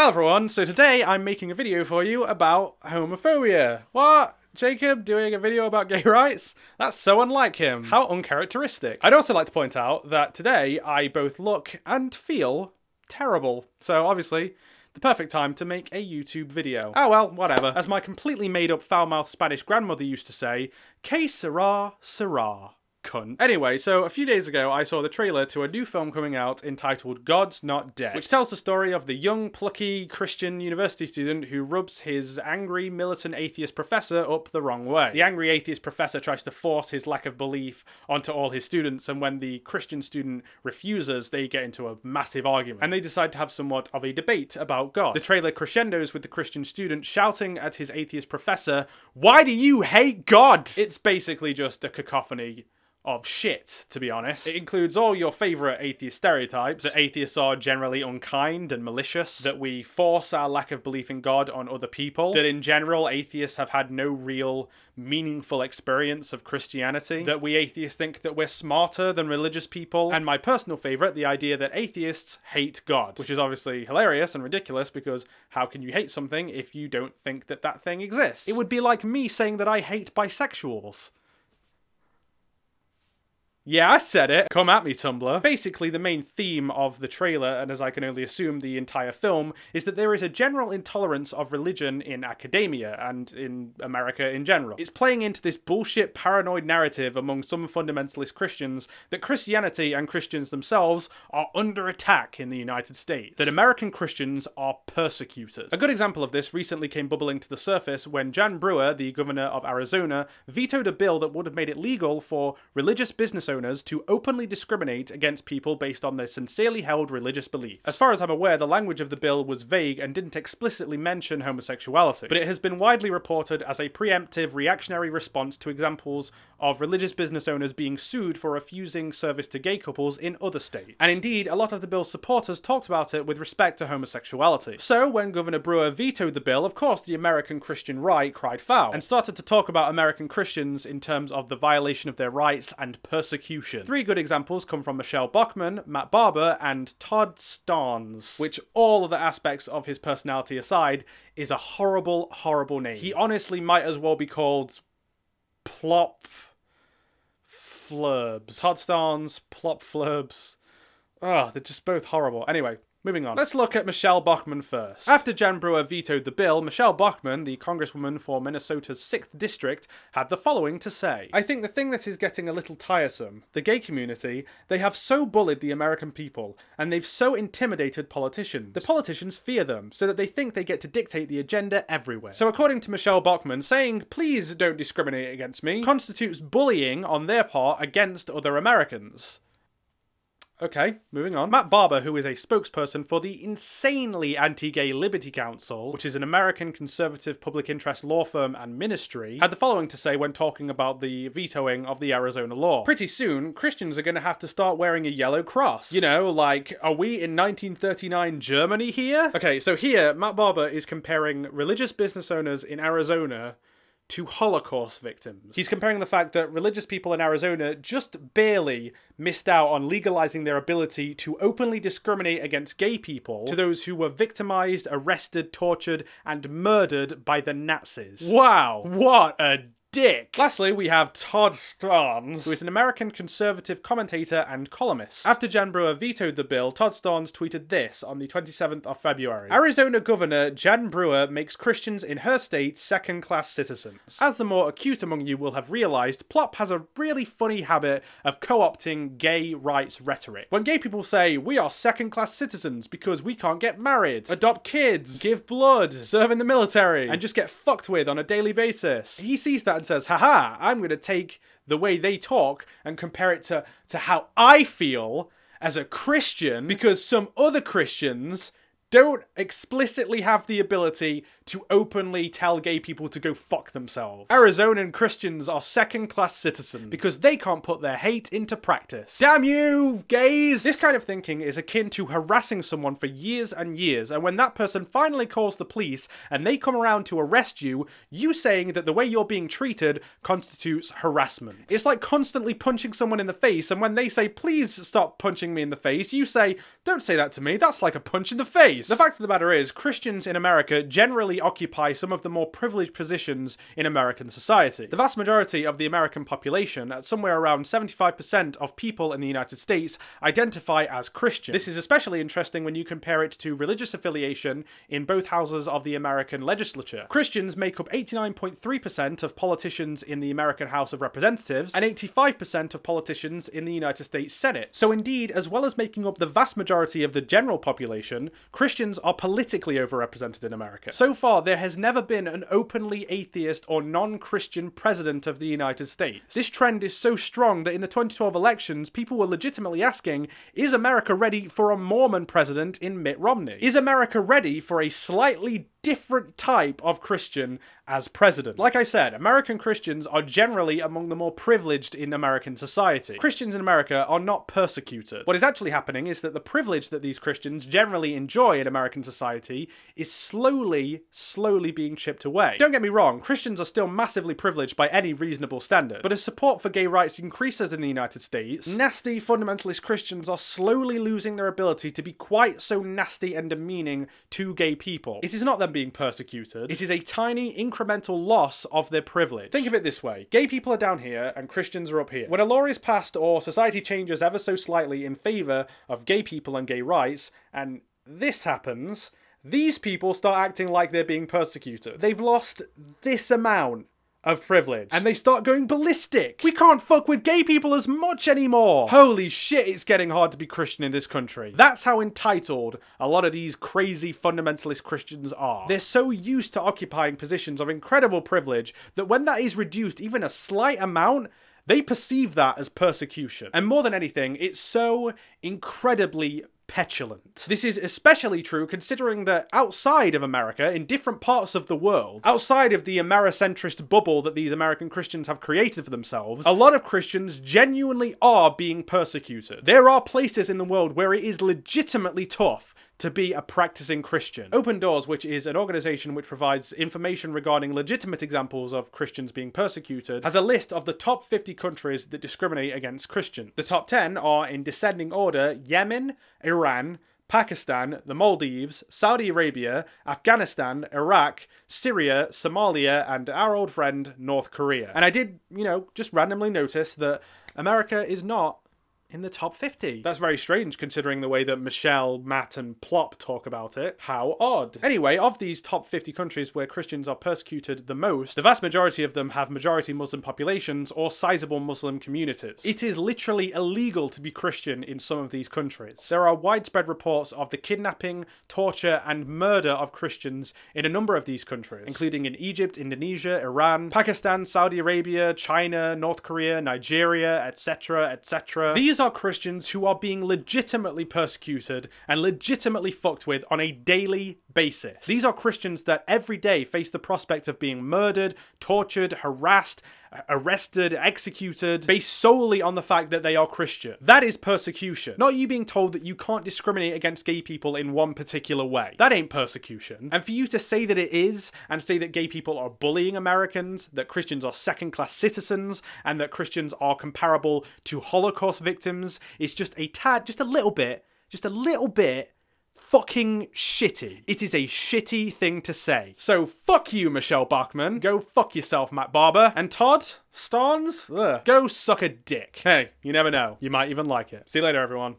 Hello everyone, so today I'm making a video for you about homophobia. What? Jacob doing a video about gay rights? That's so unlike him. How uncharacteristic. I'd also like to point out that today I both look and feel terrible. So obviously, the perfect time to make a YouTube video. Oh well, whatever. As my completely made up foul-mouthed Spanish grandmother used to say, que sera, sera. Cunt. Anyway, so a few days ago I saw the trailer to a new film coming out entitled God's Not Dead, which tells the story of the young, plucky Christian university student who rubs his angry, militant atheist professor up the wrong way. The angry atheist professor tries to force his lack of belief onto all his students, and when the Christian student refuses, they get into a massive argument, and they decide to have somewhat of a debate about God. The trailer crescendos with the Christian student shouting at his atheist professor, "Why do you hate God?" It's basically just a cacophony of shit, to be honest. It includes all your favourite atheist stereotypes, that atheists are generally unkind and malicious, that we force our lack of belief in God on other people, that in general atheists have had no real meaningful experience of Christianity, that we atheists think that we're smarter than religious people, and my personal favourite, the idea that atheists hate God, which is obviously hilarious and ridiculous because how can you hate something if you don't think that that thing exists? It would be like me saying that I hate bisexuals. Yeah, I said it. Come at me, Tumblr. Basically, the main theme of the trailer, and as I can only assume the entire film, is that there is a general intolerance of religion in academia and in America in general. It's playing into this bullshit paranoid narrative among some fundamentalist Christians that Christianity and Christians themselves are under attack in the United States. That American Christians are persecuted. A good example of this recently came bubbling to the surface when Jan Brewer, the governor of Arizona, vetoed a bill that would have made it legal for religious business owners to openly discriminate against people based on their sincerely held religious beliefs. As far as I'm aware, the language of the bill was vague and didn't explicitly mention homosexuality, but it has been widely reported as a preemptive reactionary response to examples of religious business owners being sued for refusing service to gay couples in other states. And indeed, a lot of the bill's supporters talked about it with respect to homosexuality. So when Governor Brewer vetoed the bill, of course the American Christian right cried foul, and started to talk about American Christians in terms of the violation of their rights and persecution. Three good examples come from Michele Bachmann, Matt Barber, and Todd Starnes, which all other aspects of his personality aside, is a horrible, horrible name. He honestly might as well be called Plop Flurbs. Todd Starnes, Plop Flurbs. Ugh, they're just both horrible. Anyway, moving on. Let's look at Michele Bachmann first. After Jan Brewer vetoed the bill, Michele Bachmann, the congresswoman for Minnesota's 6th district, had the following to say. I think the thing that is getting a little tiresome, the gay community, they have so bullied the American people, and they've so intimidated politicians. The politicians fear them, so that they think they get to dictate the agenda everywhere. So according to Michele Bachmann, saying, "Please don't discriminate against me," constitutes bullying on their part against other Americans. Okay, moving on. Matt Barber, who is a spokesperson for the insanely anti-gay Liberty Council, which is an American conservative public interest law firm and ministry, had the following to say when talking about the vetoing of the Arizona law. Pretty soon, Christians are going to have to start wearing a yellow cross. You know, like, are we in 1939 Germany here? Okay, so here, Matt Barber is comparing religious business owners in Arizona to Holocaust victims. He's comparing the fact that religious people in Arizona just barely missed out on legalizing their ability to openly discriminate against gay people to those who were victimized, arrested, tortured, and murdered by the Nazis. Wow, what a dick. Lastly, we have Todd Starnes, who is an American conservative commentator and columnist. After Jan Brewer vetoed the bill, Todd Starnes tweeted this on the 27th of February. Arizona Governor Jan Brewer makes Christians in her state second-class citizens. As the more acute among you will have realized, Plop has a really funny habit of co-opting gay rights rhetoric. When gay people say, we are second-class citizens because we can't get married, adopt kids, give blood, serve in the military, and just get fucked with on a daily basis, he sees that and says, haha, I'm going to take the way they talk and compare it to how I feel as a Christian because some other Christians don't explicitly have the ability to openly tell gay people to go fuck themselves. Arizonan Christians are second-class citizens because they can't put their hate into practice. Damn you, gays! This kind of thinking is akin to harassing someone for years and years, and when that person finally calls the police and they come around to arrest you, you saying that the way you're being treated constitutes harassment. It's like constantly punching someone in the face, and when they say, please stop punching me in the face, you say, don't say that to me, that's like a punch in the face. face. The fact of the matter is, Christians in America generally occupy some of the more privileged positions in American society. The vast majority of the American population, at somewhere around 75% of people in the United States, identify as Christian. This is especially interesting when you compare it to religious affiliation in both houses of the American legislature. Christians make up 89.3% of politicians in the American House of Representatives and 85% of politicians in the United States Senate. So indeed, as well as making up the vast majority of the general population, Christians are politically overrepresented in America. So far, there has never been an openly atheist or non-Christian president of the United States. This trend is so strong that in the 2012 elections, people were legitimately asking, is America ready for a Mormon president in Mitt Romney? Is America ready for a slightly different type of Christian as president? Like I said, American Christians are generally among the more privileged in American society. Christians in America are not persecuted. What is actually happening is that the privilege that these Christians generally enjoy in American society is slowly being chipped away. Don't get me wrong, Christians are still massively privileged by any reasonable standard, but as support for gay rights increases in the United States, nasty fundamentalist Christians are slowly losing their ability to be quite so nasty and demeaning to gay people. It is not them being persecuted, it is a tiny incremental loss of their privilege. Think of it this way, gay people are down here and Christians are up here. When a law is passed or society changes ever so slightly in favour of gay people and gay rights, and this happens, these people start acting like they're being persecuted. They've lost this amount of privilege, and they start going ballistic. We can't fuck with gay people as much anymore. Holy shit, it's getting hard to be Christian in this country. That's how entitled a lot of these crazy fundamentalist Christians are. They're so used to occupying positions of incredible privilege that when that is reduced even a slight amount, they perceive that as persecution. And more than anything, it's so incredibly petulant. This is especially true considering that outside of America, in different parts of the world, outside of the Americentrist bubble that these American Christians have created for themselves, a lot of Christians genuinely are being persecuted. There are places in the world where it is legitimately tough to be a practicing Christian. Open Doors, which is an organization which provides information regarding legitimate examples of Christians being persecuted, has a list of the top 50 countries that discriminate against Christians. The top 10 are, in descending order, Yemen, Iran, Pakistan, the Maldives, Saudi Arabia, Afghanistan, Iraq, Syria, Somalia, and our old friend, North Korea. And I did, just randomly notice that America is not in the top 50. That's very strange considering the way that Michelle, Matt, and Plop talk about it. How odd. Anyway, of these top 50 countries where Christians are persecuted the most, the vast majority of them have majority Muslim populations or sizable Muslim communities. It is literally illegal to be Christian in some of these countries. There are widespread reports of the kidnapping, torture, and murder of Christians in a number of these countries, including in Egypt, Indonesia, Iran, Pakistan, Saudi Arabia, China, North Korea, Nigeria, etc., etc. These are Christians who are being legitimately persecuted and legitimately fucked with on a daily basis. These are Christians that every day face the prospect of being murdered, tortured, harassed, arrested, executed, based solely on the fact that they are Christian. That is persecution. Not you being told that you can't discriminate against gay people in one particular way. That ain't persecution. And for you to say that it is, and say that gay people are bullying Americans, that Christians are second-class citizens, and that Christians are comparable to Holocaust victims, is just a little bit fucking shitty. It is a shitty thing to say. So fuck you, Michele Bachmann. Go fuck yourself, Matt Barber. And Todd Starnes, go suck a dick. Hey, you never know. You might even like it. See you later, everyone.